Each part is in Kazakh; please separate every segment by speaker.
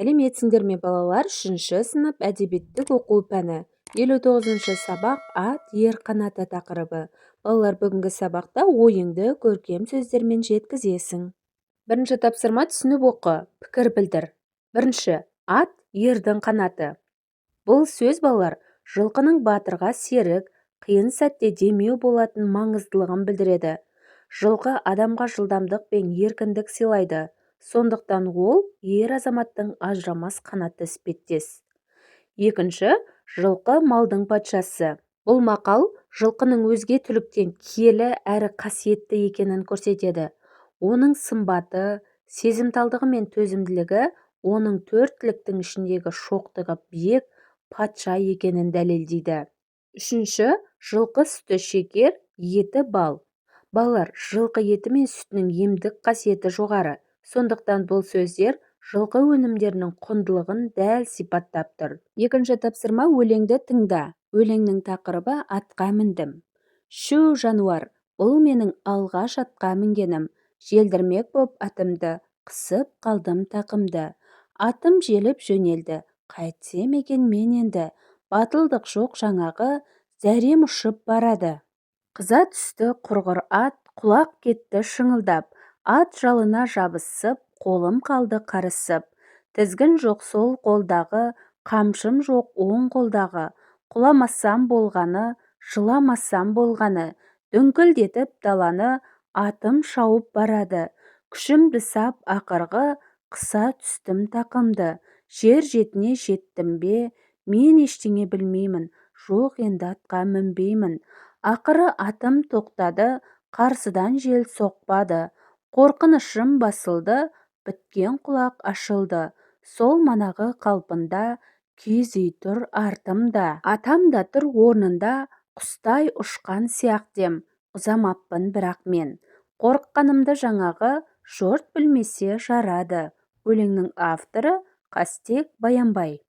Speaker 1: Сәлеметсіңдер ме балалар? 3 сынып әдебиеттік оқу пәні. 59 сабақ ат, ер қанаты тақырыбы. Балалар, бүгінгі сабақта ойыңды көркем сөздермен жеткізесің. Бірінші тапсырма түсініп оқы, пікір білдір. Бірінші, ат, ердің қанаты. Бұл сөз балалар, жылқының батырға серік, қиын сәтте демеу болатын маңыздылығын білдіреді. Жылқы адамға жылдамдық пен еркіндік сыйлайды. Сондықтан ол ер азаматтың ажырамас қанатты іспеттес. Екінші, жылқы малдың патшасы. Бұл мақал жылқының өзге түліктен киелі әрі қасиетті екенін көрсетеді. Оның сымбаты, сезімталдығы мен төзімділігі оның 4 түліктің ішіндегі шоқтығы биік патша екенін дәлелдейді. Үшінші, жылқы сүті шекер, еті бал. Балалар, жылқы еті мен сүтінің емдік қасиеті жоғары. Сондықтан бұл сөздер жылқы өнімдерінің құндылығын дәл сипаттап тұр. Екінші тапсырма, өлеңді тыңда. Өлеңнің тақырыбы атқа міндім. Шу жануар, бұл менің алғаш атқа мінгенім. Желдірмек боп атымды, қысып қалдым тақымды. Атым желіп жөнелді, қайтсем екен мен енді. Батылдық жоқ жаңағы, зәрем ұшып барады. Қыза түсті құрғыр ат, құлақ кетті шыңылдап. Ат жалына жабысып, қолым қалды қарысып. Тізгін жоқ сол қолдағы, қамшым жоқ оң қолдағы. Құламасам болғаны, жыламасам болғаны. Дүңкілдетіп даланы, атым шауып барады. Күшімді сап ақырғы, қыса түстім тақымды. Жер жетіне жеттім бе, мен ештеңе білмеймін. Жоқ енді атқа мінбеймін. Ақыры атым тоқтады, қарсыдан жел соқпады. Қорқынышым басылды, біткен құлақ ашылды. Сол манағы қалпында, киіз үй тұр артымда. Атам да тұр орнында, құстай ұшқан сияқтем. Ұзамаппын бірақ мен. Қорыққанымды жаңағы, жұрт білмесе жарады. Өлеңнің авторы Қастек Баянбай.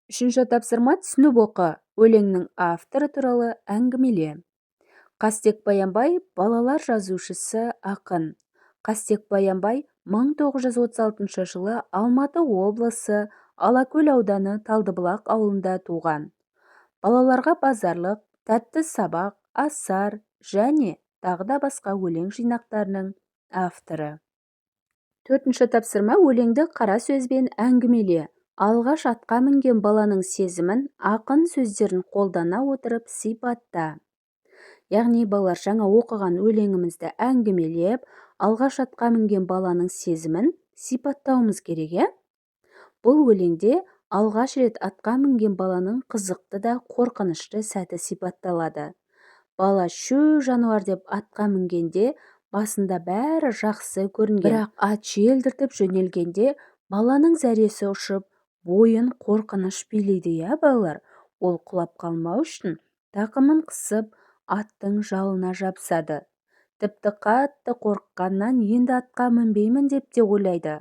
Speaker 1: Үшінші тапсырма түсініп оқы. Өлеңнің авторы туралы әңгімеле. Қастек Баянбай балалар жазушысы, ақын. Қастек Баянбай 1936 жылы Алматы облысы Алакөл ауданы Талдыбұлақ ауылында туған. Балаларға базарлық, тәтті сабақ, асар және тағы да басқа өлең жинақтарының авторы. Төртінші тапсырма, өлеңді қара сөзбен әңгімеле. Алғаш атқа мінген баланың сезімін ақын сөздерін қолдана отырып сипатта. Яғни балалар, жаңа оқыған өлеңімізді әңгімелеп, алғаш атқа мінген баланың сезімін сипаттауымыз керек. Бұл өлеңде алғаш рет атқа мінген баланың қызықты да қорқынышты сәті сипатталады. Бала шу жануар деп атқа мінгенде басында бәрі жақсы көрінген. Бірақ ат желдіртіп жөнелгенде баланың зәресі ұшып, бойын қорқыныш билейді. Балалар, ол құлап қалмау үшін тақымын қысып, аттың жалына жабысады. Тіпті қатты қорыққаннан енді атқа мінбеймін деп те ойлайды.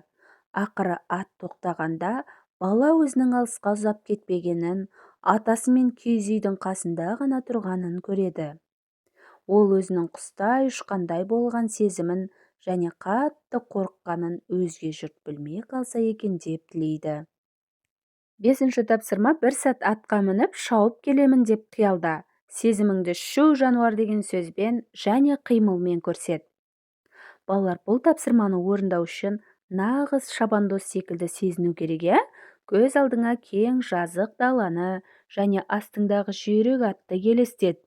Speaker 1: Ақыры ат тоқтағанда бала өзінің алысқа ұзап кетпегенін, атасы мен киіз үйдің қасында ғана тұрғанын көреді. Ол өзінің құстай ұшқандай болған сезімін және қатты қорыққанын өзге жұрт білмей қалса екен деп тілейді. Бесінші тапсырма, бір сәт атқа мініп шауып келемін деп қиялда. Сезіміңді шу жануар деген сөзбен және қимылмен көрсет. Балалар, бұл тапсырманы орындау үшін нағыз шабандоз секілді сезіну керек. Көз алдыңа кең жазық даланы және астыңдағы жүйрік атты елестет.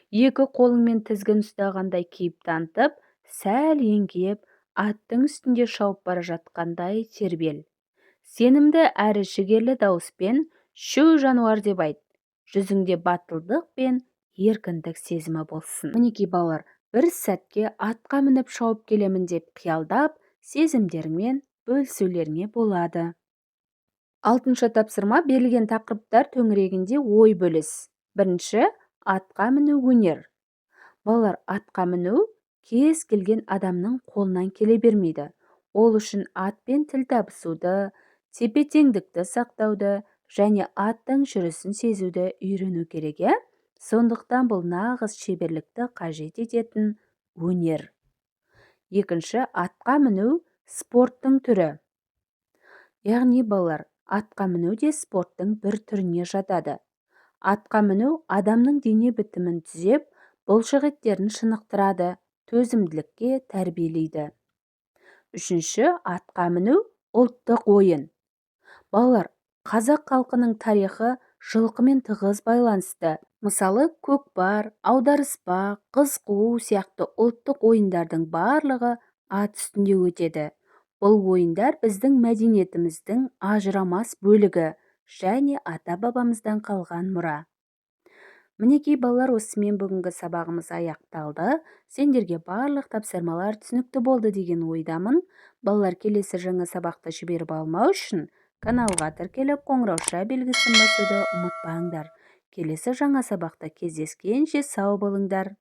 Speaker 1: Екі қолыңмен тізгін ұстағандай кейіп танытып, сәл еңкейіп, аттың үстінде шауып бара жатқандай тербел. Сенімді әрі жігерлі дауыспен шу жануар деп айт. Жүзіңде батылдық пен еркіндік сезімі болсын. Мінекей балалар, бір сәтке атқа мініп шауып келемін деп қиялдап, сезімдеріңмен бөлісулеріңе болады. Алтыншы тапсырма, берілген тақырыптар төңірегінде ой бөліс. Бірінші, атқа міну өнер. Балалар, атқа міну кез келген адамның қолынан келе бермейді. Ол үшін атпен тіл табысуды, тепе-теңдікті сақтауды және аттың жүрісін сезуді үйрену керек. Сондықтан бұл нағыз шеберлікті қажет ететін өнер. Екінші, атқа міну спорттың түрі. Яғни балалар, атқа міну де спорттың бір түріне жатады. Атқа міну адамның дене бітімін түзеп, бұлшық еттерін шынықтырады, төзімділікке тәрбиелейді. Үшінші, атқа міну ұлттық ойын. Балалар, қазақ халқының тарихы жылқымен тығыз байланысты. Мысалы, көкпар, аударыспақ, қыз қуу сияқты ұлттық ойындардың барлығы ат үстінде өтеді. Бұл ойындар біздің мәдениетіміздің ажырамас бөлігі және ата-бабамыздан қалған мұра. Мінекей балалар, осымен бүгінгі сабағымыз аяқталды. Сендерге барлық тапсырмалар түсінікті болды деген ойдамын. Балалар, келесі жаңа сабақты жіберіп алмау үшін каналға тіркеліп қоңырауша белгісін басуды ұмытпаңдар. Келесі жаңа сабақта кездескенше сау болыңдар.